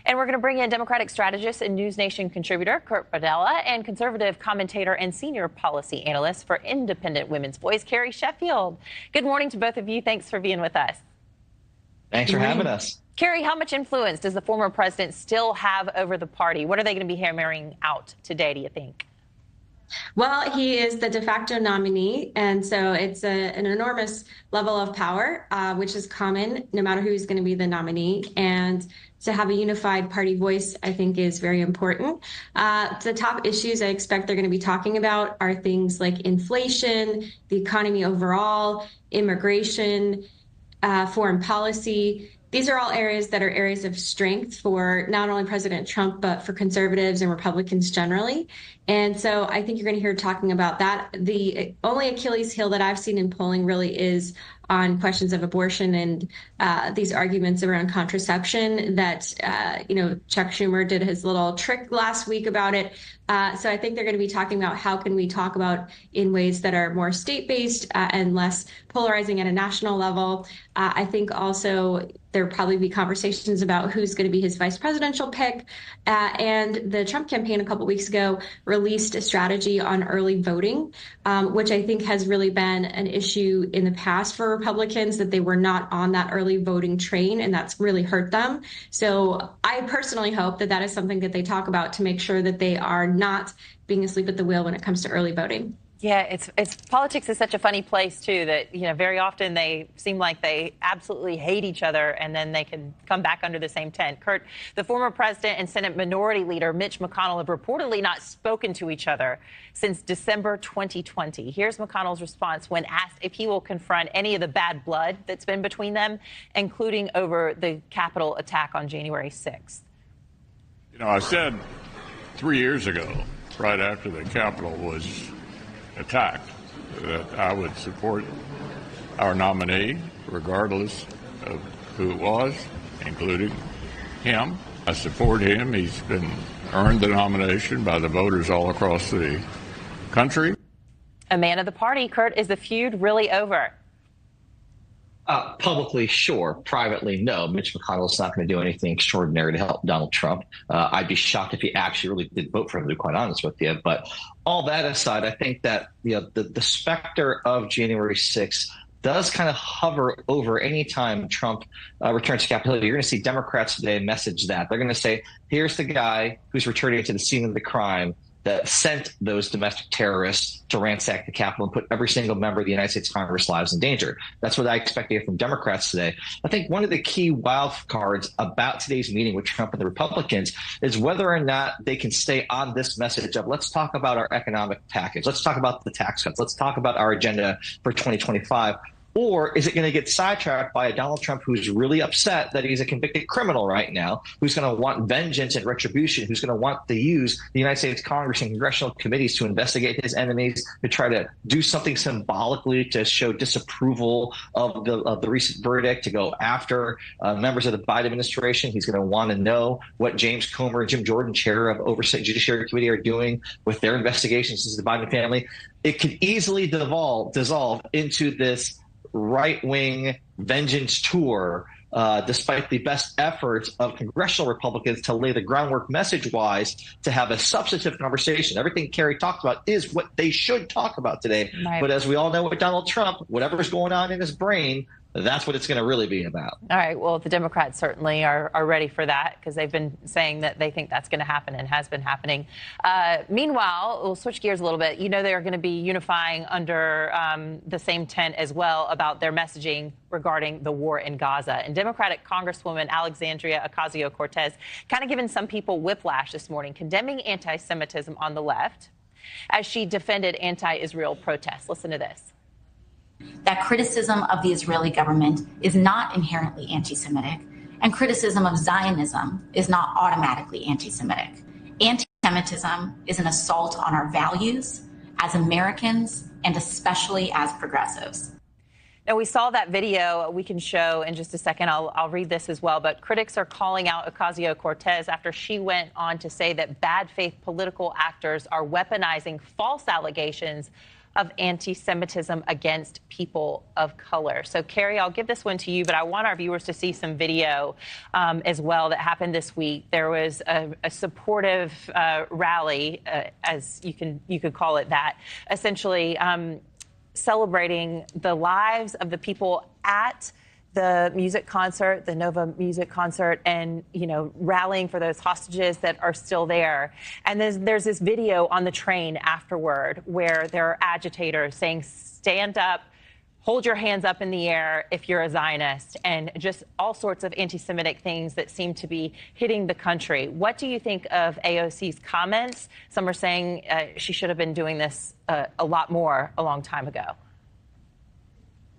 And we're going to bring in Democratic strategist and News Nation contributor Kurt Bardella and conservative commentator and senior policy analyst for Independent Women's Voice, Carrie Sheffield. Good morning to both of you. Thanks for being with us. Thanks for having us. Carrie, how much influence does the former president still have over the party? What are they going to be hammering out today, do you think? Well, he is the de facto nominee, and so it's an enormous level of power, which is common no matter who's going to be the nominee. And to have a unified party voice, I think, is very important. The top issues I expect they're going to be talking about are things like inflation, the economy overall, immigration, foreign policy. These are all areas that are areas of strength for not only President Trump, but for conservatives and Republicans generally. And so I think you're going to hear talking about that. The only Achilles heel that I've seen in polling really is on questions of abortion and these arguments around contraception that, Chuck Schumer did his little trick last week about it. So I think they're going to be talking about how can we talk about in ways that are more state-based and less polarizing at a national level. I think also there'll probably be conversations about who's going to be his vice presidential pick. And the Trump campaign a couple weeks ago released a strategy on early voting, which I think has really been an issue in the past for Republicans, that they were not on that early voting train, and that's really hurt them. So I personally hope that that is something that they talk about to make sure that they are not being asleep at the wheel when it comes to early voting. Yeah, it's politics is such a funny place, too, that, very often they seem like they absolutely hate each other and then they can come back under the same tent. Kurt, the former president and Senate Minority Leader Mitch McConnell have reportedly not spoken to each other since December 2020. Here's McConnell's response when asked if he will confront any of the bad blood that's been between them, including over the Capitol attack on January 6th. I said 3 years ago, right after the Capitol was attacked, that I would support our nominee regardless of who it was, including him. I support him. He's earned the nomination by the voters all across the country. A man of the party, Kurt, is the feud really over? Publicly, sure. Privately, no. Mitch McConnell's not going to do anything extraordinary to help Donald Trump. I'd be shocked if he actually really did vote for him, to be quite honest with you. But all that aside, I think that the specter of January 6th does kind of hover over any time Trump returns to Capitol Hill. You're going to see Democrats today message that. They're going to say, here's the guy who's returning to the scene of the crime that sent those domestic terrorists to ransack the Capitol and put every single member of the United States Congress lives in danger. That's what I expect to hear from Democrats today. I think one of the key wild cards about today's meeting with Trump and the Republicans is whether or not they can stay on this message of let's talk about our economic package. Let's talk about the tax cuts. Let's talk about our agenda for 2025. Or is it going to get sidetracked by a Donald Trump who's really upset that he's a convicted criminal right now, who's going to want vengeance and retribution, who's going to want to use the United States Congress and congressional committees to investigate his enemies, to try to do something symbolically to show disapproval of the recent verdict, to go after members of the Biden administration. He's going to want to know what James Comer and Jim Jordan, chair of Oversight Judiciary Committee, are doing with their investigations into the Biden family. It could easily dissolve into this right-wing vengeance tour, despite the best efforts of congressional Republicans to lay the groundwork message-wise to have a substantive conversation. Everything Carrie talked about is what they should talk about today. Right. But as we all know with Donald Trump, whatever's going on in his brain, that's what it's going to really be about. All right. Well, the Democrats certainly are ready for that because they've been saying that they think that's going to happen and has been happening. Meanwhile, we'll switch gears a little bit. They're going to be unifying under the same tent as well about their messaging regarding the war in Gaza. And Democratic Congresswoman Alexandria Ocasio-Cortez kind of giving some people whiplash this morning, condemning anti-Semitism on the left as she defended anti-Israel protests. Listen to this. That criticism of the Israeli government is not inherently anti-Semitic, and criticism of Zionism is not automatically anti-Semitic. Anti-Semitism is an assault on our values as Americans and especially as progressives. Now, we saw that video we can show in just a second. I'll read this as well. But critics are calling out Ocasio-Cortez after she went on to say that bad faith political actors are weaponizing false allegations of anti-Semitism against people of color. So, Carrie, I'll give this one to you, but I want our viewers to see some video as well that happened this week. There was a supportive rally, as you could call it that, essentially celebrating the lives of the people at the music concert, the Nova music concert, and, you know, rallying for those hostages that are still there. And there's this video on the train afterward where there are agitators saying, stand up, hold your hands up in the air if you're a Zionist, and just all sorts of anti-Semitic things that seem to be hitting the country. What do you think of AOC's comments? Some are saying she should have been doing this a lot more a long time ago.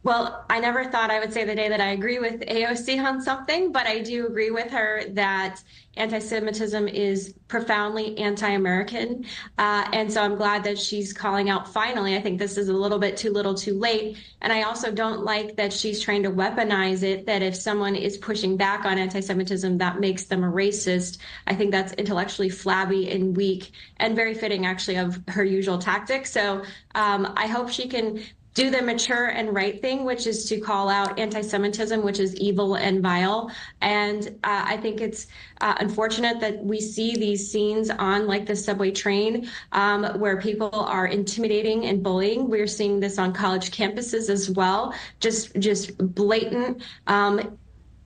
Well, I never thought I would say the day that I agree with AOC on something, but I do agree with her that anti-Semitism is profoundly anti-American. And so I'm glad that she's calling out finally. I think this is a little bit too little too late. And I also don't like that she's trying to weaponize it, that if someone is pushing back on anti-Semitism, that makes them a racist. I think that's intellectually flabby and weak and very fitting, actually, of her usual tactics. So I hope she can do the mature and right thing, which is to call out anti-Semitism, which is evil and vile. And I think it's unfortunate that we see these scenes on like the subway train where people are intimidating and bullying. We're seeing this on college campuses as well, just blatant,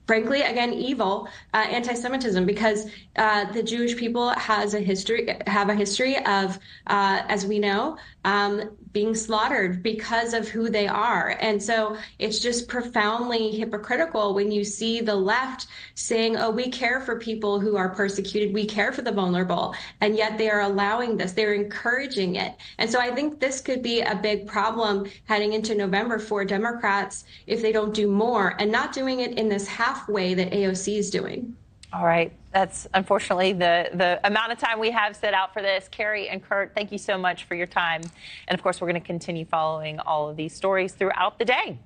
frankly, again, evil anti-Semitism, because the Jewish people have a history of, as we know, being slaughtered because of who they are. And so it's just profoundly hypocritical when you see the left saying, oh, we care for people who are persecuted, we care for the vulnerable, and yet they are allowing this, they're encouraging it. And so I think this could be a big problem heading into November for Democrats if they don't do more, and not doing it in this halfway that AOC is doing. All right. That's unfortunately the amount of time we have set out for this. Carrie and Kurt, thank you so much for your time. And of course, we're going to continue following all of these stories throughout the day.